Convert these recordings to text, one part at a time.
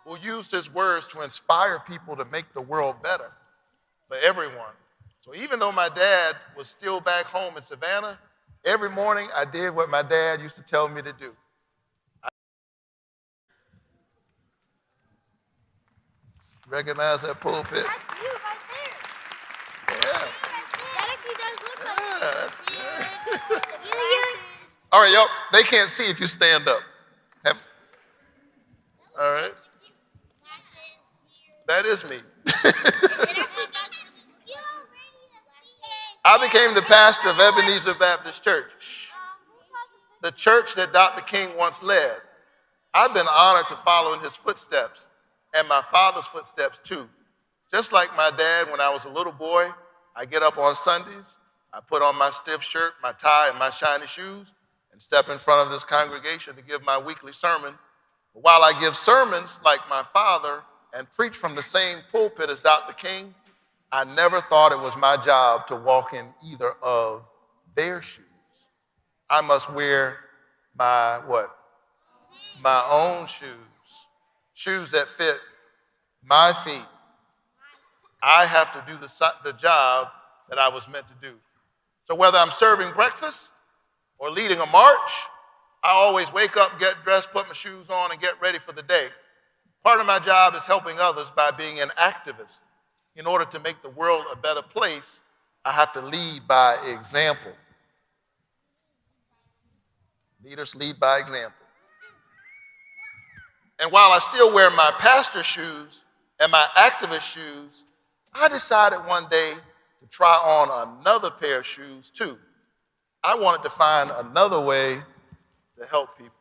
who used his words to inspire people to make the world better for everyone. So even though my dad was still back home in Savannah, every morning I did what my dad used to tell me to do. Recognize that pulpit? That's you right there. Yeah. That actually does look Yeah, like you. All right, y'all, they can't see if you stand up. All right. That is me. I became the pastor of Ebenezer Baptist Church, the church that Dr. King once led. I've been honored to follow in his footsteps and my father's footsteps too. Just like my dad when I was a little boy, I get up on Sundays, I put on my stiff shirt, my tie, and my shiny shoes, and step in front of this congregation to give my weekly sermon. But while I give sermons like my father and preach from the same pulpit as Dr. King, I never thought it was my job to walk in either of their shoes. I must wear my what? My own shoes. Shoes that fit my feet. I have to do the job that I was meant to do. So whether I'm serving breakfast or leading a march, I always wake up, get dressed, put my shoes on, and get ready for the day. Part of my job is helping others by being an activist. In order to make the world a better place, I have to lead by example. Leaders lead by example. And while I still wear my pastor shoes and my activist shoes, I decided one day to try on another pair of shoes too. I wanted to find another way to help people.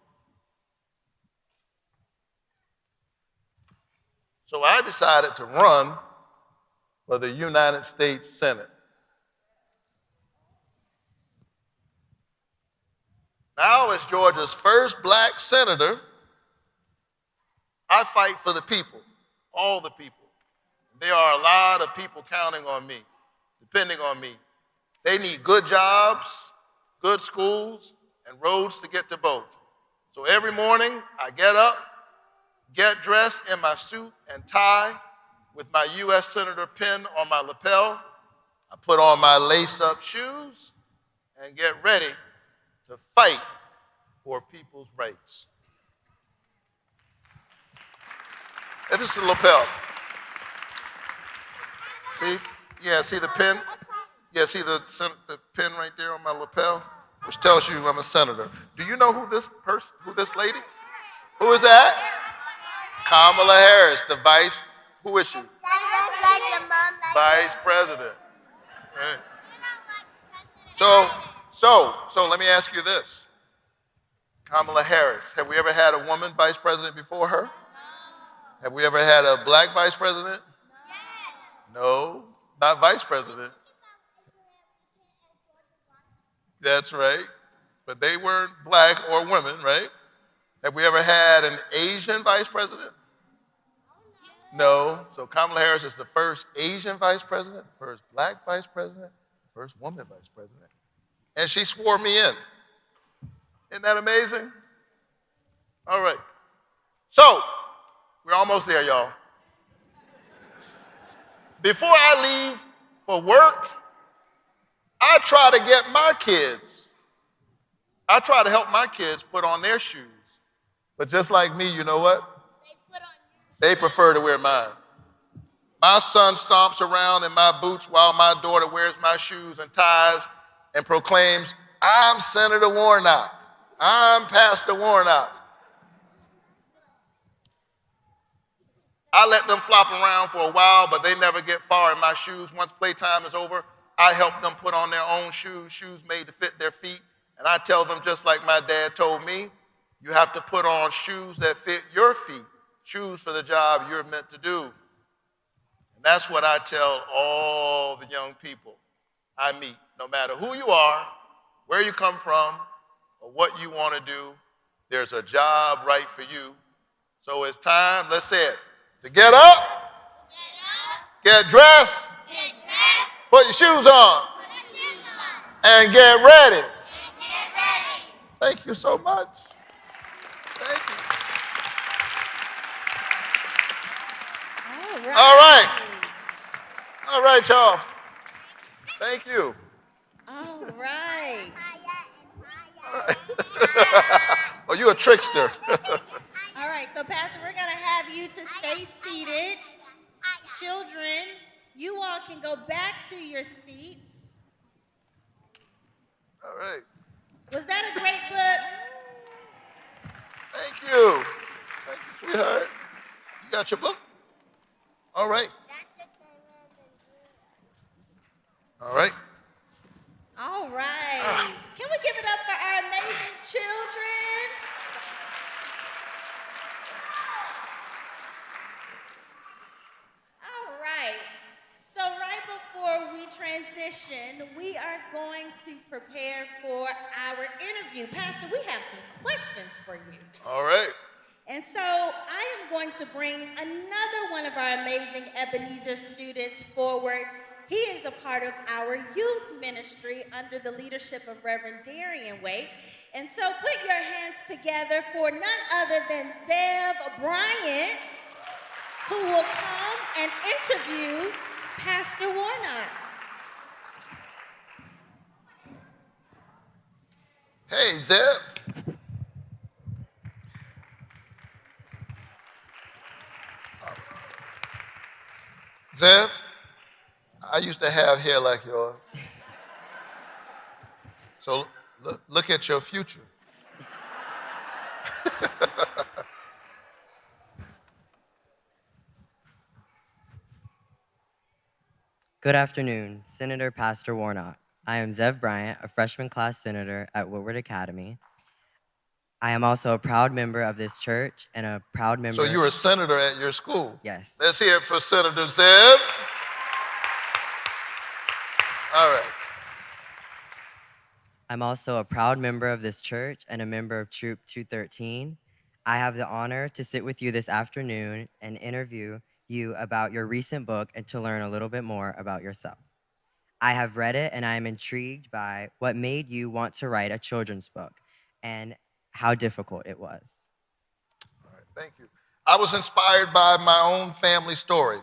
So I decided to run for the United States Senate. Now, as Georgia's first black senator, I fight for the people, all the people. There are a lot of people counting on me, depending on me. They need good jobs, good schools, and roads to get to both. So every morning, I get up, get dressed in my suit and tie with my U.S. Senator pin on my lapel. I put on my lace-up shoes and get ready to fight for people's rights. This is the lapel. See? Yeah, see the pin? Yeah, see the pin right there on my lapel? Which tells you I'm a senator. Do you know who this lady? Who is that? Kamala Harris, the vice, who is she? Vice President. Right. So let me ask you this. Kamala Harris, have we ever had a woman vice president before her? Have we ever had a black vice president? No, not vice president. That's right. But they weren't black or women, right? Have we ever had an Asian vice president? No. So Kamala Harris is the first Asian vice president, first black vice president, first woman vice president. And she swore me in. Isn't that amazing? All right. So, we're almost there, y'all. Before I leave for work, I try to get my kids. I try to help my kids put on their shoes. But just like me, you know what? They prefer to wear mine. My son stomps around in my boots while my daughter wears my shoes and ties and proclaims, "I'm Senator Warnock. I'm Pastor Warnock." I let them flop around for a while, but they never get far in my shoes. Once playtime is over, I help them put on their own shoes, shoes made to fit their feet. And I tell them, just like my dad told me, you have to put on shoes that fit your feet, shoes for the job you're meant to do. And that's what I tell all the young people I meet. No matter who you are, where you come from, or what you want to do, there's a job right for you. So it's time, let's say it, to get up, get dressed, put your shoes on, and get ready. Thank you so much. Thank you. All right, y'all. Thank you. All right. Oh, you a trickster. All right, so Pastor, we're going to have you to stay seated. Children, you all can go back to your seats. All right. Was that a great book? Thank you. Thank you, sweetheart. You got your book? All right. All right. All right. Can we give it up for our amazing children? All right. So right before we transition, we are going to prepare for our interview. Pastor, we have some questions for you. All right. And so I am going to bring another one of our amazing Ebenezer students forward. He is a part of our youth ministry under the leadership of Reverend Darian Waite. And so put your hands together for none other than Zev Bryant, who will come and interview Pastor Warnock. Hey, Zeb. Zeb, I used to have hair like yours. So look at your future. Good afternoon, Senator Pastor Warnock. I am Zev Bryant, a freshman class senator at Woodward Academy. I am also a proud member of this church and a proud member. So you're a senator at your school? Yes. Let's hear it for Senator Zeb. All right. I'm also a proud member of this church and a member of Troop 213. I have the honor to sit with you this afternoon and interview you about your recent book and to learn a little bit more about yourself. I have read it and I am intrigued by what made you want to write a children's book and how difficult it was. All right, thank you. I was inspired by my own family story,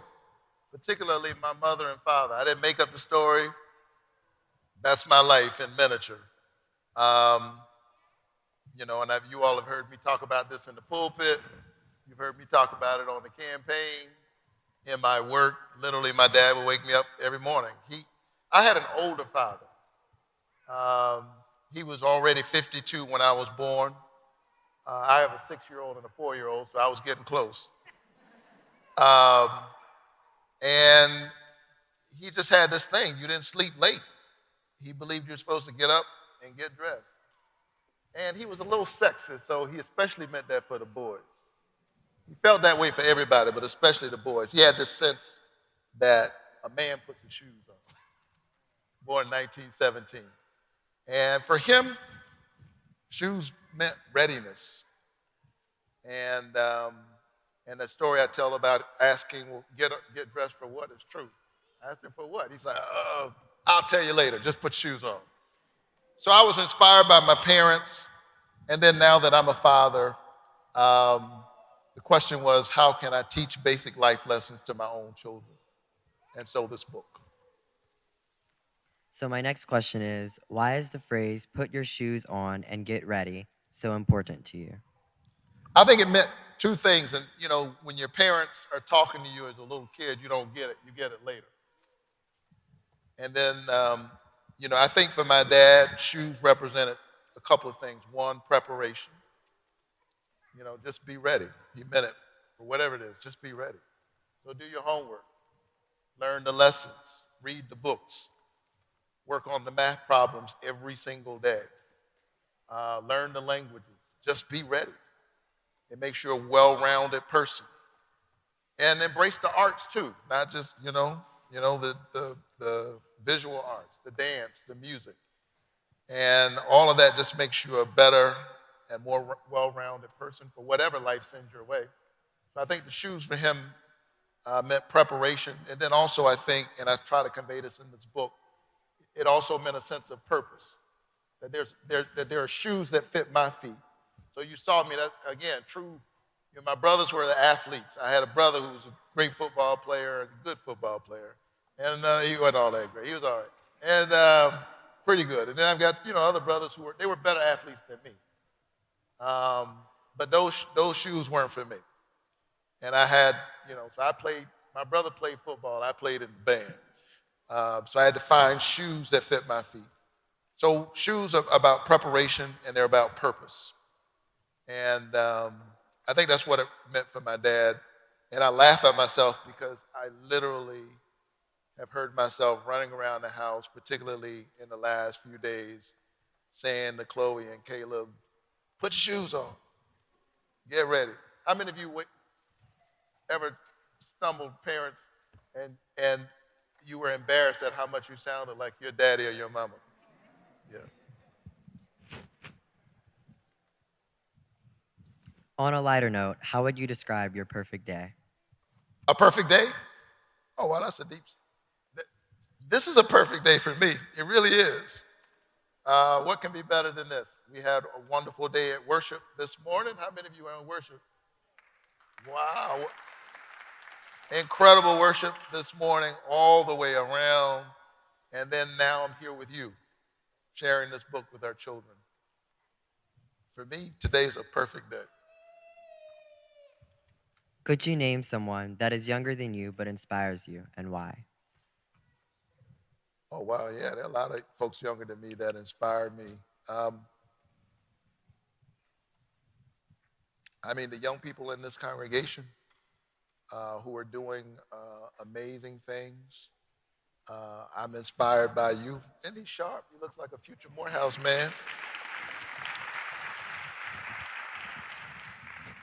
particularly my mother and father. I didn't make up the story. That's my life in miniature. You know, and you all have heard me talk about this in the pulpit. You've heard me talk about it on the campaign. In my work, literally, my dad would wake me up every morning. I had an older father. He was already 52 when I was born. I have a 6-year-old and a 4-year-old, so I was getting close. And he just had this thing. You didn't sleep late. He believed you're supposed to get up and get dressed. And he was a little sexist, so he especially meant that for the boys. He felt that way for everybody, but especially the boys. He had this sense that a man puts his shoes on. Born in 1917. And for him, shoes meant readiness. And the story I tell about asking, well, get dressed for what is true. I asked him for what? He's like, I'll tell you later. Just put shoes on. So I was inspired by my parents. And then now that I'm a father, the question was, how can I teach basic life lessons to my own children? And so this book. So my next question is, why is the phrase, put your shoes on and get ready, so important to you? I think it meant two things. And, you know, when your parents are talking to you as a little kid, you don't get it. You get it later. And then, you know, I think for my dad, shoes represented a couple of things. One, preparation. You know, just be ready. He meant it for whatever it is. Just be ready. So do your homework. Learn the lessons. Read the books. Work on the math problems every single day. Learn the languages. Just be ready. It makes you a well-rounded person. And embrace the arts too, not just, the visual arts, the dance, the music. And all of that just makes you a better and more well-rounded person for whatever life sends your way. So I think the shoes for him meant preparation. And then also I think, and I try to convey this in this book, it also meant a sense of purpose. That there are shoes that fit my feet. So you saw me, that again, true. My brothers were the athletes. I had a brother who was a great football player, a good football player. And he wasn't all that great. He was all right. And pretty good. And then I've got, other brothers they were better athletes than me. But those shoes weren't for me. And I had, so my brother played football. I played in the band. So I had to find shoes that fit my feet. So shoes are about preparation and they're about purpose. And I think that's what it meant for my dad. And I laugh at myself because I literally have heard myself running around the house, particularly in the last few days, saying to Chloe and Caleb, put your shoes on, get ready. How many of you ever stumbled parents and you were embarrassed at how much you sounded like your daddy or your mama? Yeah. On a lighter note, how would you describe your perfect day? A perfect day? Oh, well, that's a deep. This is a perfect day for me. It really is. What can be better than this? We had a wonderful day at worship this morning. How many of you were in worship? Wow. Incredible worship this morning all the way around. And then now I'm here with you, sharing this book with our children. For me, today's a perfect day. Could you name someone that is younger than you but inspires you, and why? Oh, wow, yeah, there are a lot of folks younger than me that inspired me. The young people in this congregation who are doing amazing things. I'm inspired by you. Isn't he sharp? He looks like a future Morehouse man.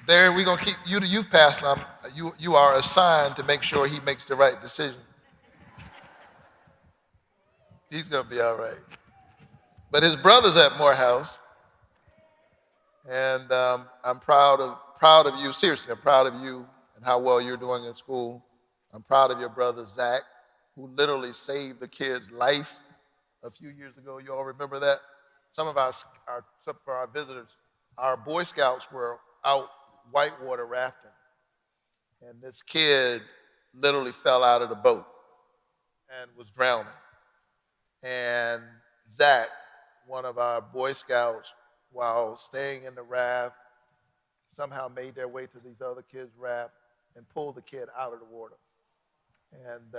There, we're going to keep you the youth pastor. You are assigned to make sure he makes the right decision. He's going to be all right. But his brother's at Morehouse, and I'm proud of you. Seriously, I'm proud of you and how well you're doing in school. I'm proud of your brother, Zach, who literally saved the kid's life a few years ago. You all remember that? Some of for our visitors, our Boy Scouts were out whitewater rafting, and this kid literally fell out of the boat and was drowning. And Zach, one of our Boy Scouts, while staying in the raft, somehow made their way to these other kids' raft and pulled the kid out of the water. And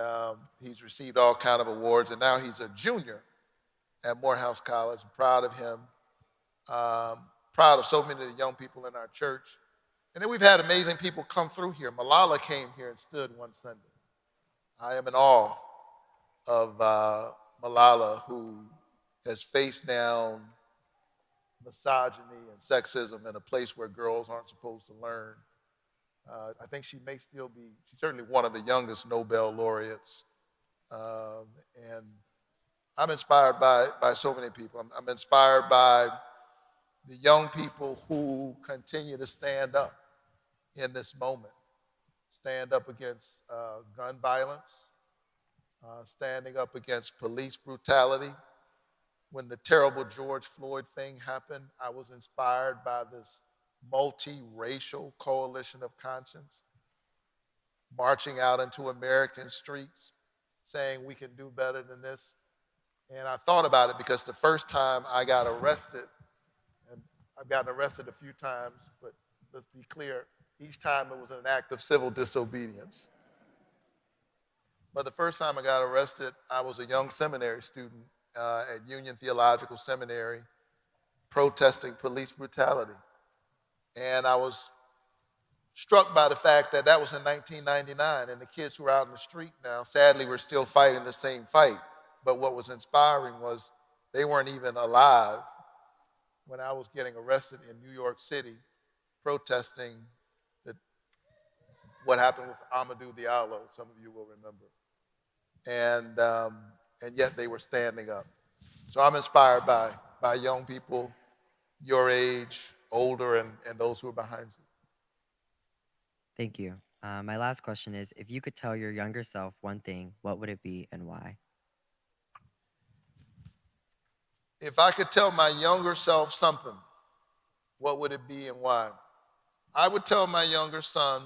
he's received all kind of awards, and now he's a junior at Morehouse College. I'm proud of him. Proud of so many of the young people in our church. And then we've had amazing people come through here. Malala came here and stood one Sunday. I am in awe of Malala, who has faced down misogyny and sexism in a place where girls aren't supposed to learn. I think she may still be, she's certainly one of the youngest Nobel laureates. And I'm inspired by so many people. I'm inspired by the young people who continue to stand up in this moment, stand up against gun violence, standing up against police brutality. When the terrible George Floyd thing happened, I was inspired by this multiracial coalition of conscience marching out into American streets saying we can do better than this. And I thought about it because the first time I got arrested, and I've gotten arrested a few times, but let's be clear, each time it was an act of civil disobedience. But the first time I got arrested, I was a young seminary student at Union Theological Seminary protesting police brutality. And I was struck by the fact that was in 1999, and the kids who are out in the street now, sadly, were still fighting the same fight. But what was inspiring was they weren't even alive when I was getting arrested in New York City protesting what happened with Amadou Diallo, some of you will remember. And yet they were standing up. So I'm inspired by young people your age, older, and those who are behind you. Thank you. My last question is, if you could tell your younger self one thing, what would it be and why? If I could tell my younger self something, what would it be and why? I would tell my younger son,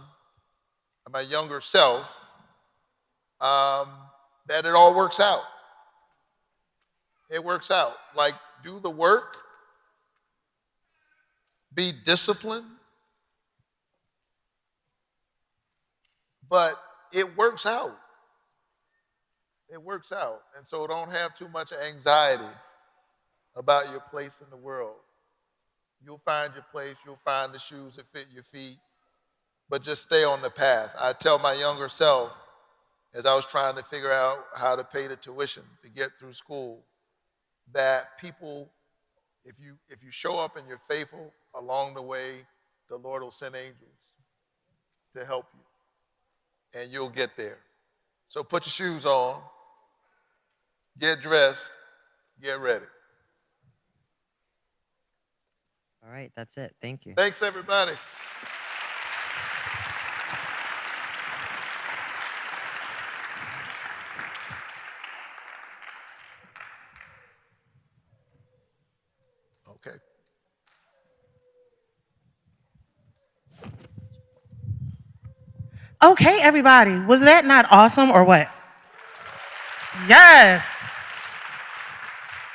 my younger self, that it all works out. It works out. Like, do the work, be disciplined, but it works out. It works out. And so don't have too much anxiety about your place in the world. You'll find your place. You'll find the shoes that fit your feet. But just stay on the path. I tell my younger self, as I was trying to figure out how to pay the tuition to get through school, that people, if you show up and you're faithful along the way, the Lord will send angels to help you. And you'll get there. So put your shoes on, get dressed, get ready. All right, that's it. Thank you. Thanks, everybody. Okay. Okay, everybody, was that not awesome or what? Yes.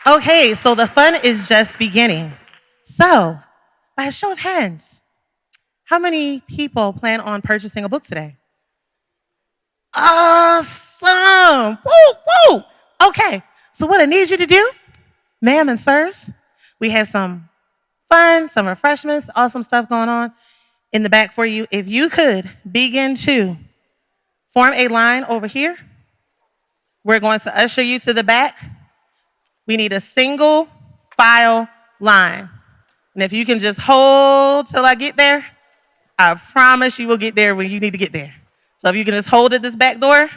Okay, so the fun is just beginning. So, by a show of hands, how many people plan on purchasing a book today? Awesome! Woo, woo! Okay, so what I need you to do, ma'am and sirs, we have some fun, some refreshments, awesome stuff going on in the back for you. If you could begin to form a line over here, we're going to usher you to the back. We need a single file line. And if you can just hold till I get there, I promise you will get there when you need to get there. So if you can just hold at this back door,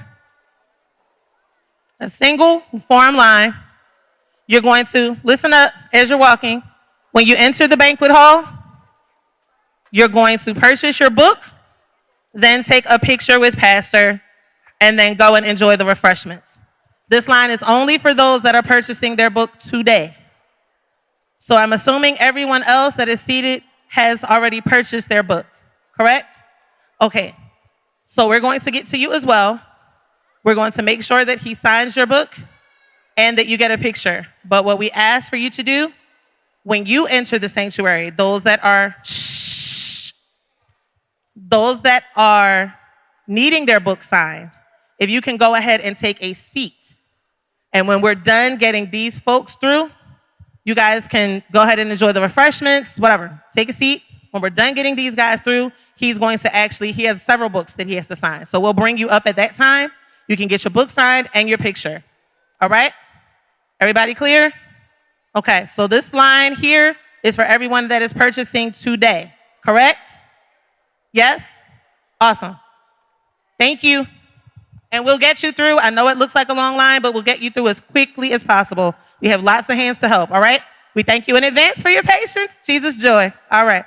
a single form line. You're going to listen up as you're walking. When you enter the banquet hall, you're going to purchase your book, then take a picture with Pastor, and then go and enjoy the refreshments. This line is only for those that are purchasing their book today. So I'm assuming everyone else that is seated has already purchased their book, correct? Okay, so we're going to get to you as well. We're going to make sure that he signs your book and that you get a picture. But what we ask for you to do, when you enter the sanctuary, those that are needing their book signed, if you can go ahead and take a seat. And when we're done getting these folks through, you guys can go ahead and enjoy the refreshments, whatever. Take a seat. When we're done getting these guys through, he's going to he has several books that he has to sign. So we'll bring you up at that time. You can get your book signed and your picture. All right? Everybody clear? Okay, so this line here is for everyone that is purchasing today, correct? Yes? Awesome. Thank you. And we'll get you through. I know it looks like a long line, but we'll get you through as quickly as possible. We have lots of hands to help, all right? We thank you in advance for your patience. Jesus' joy. All right.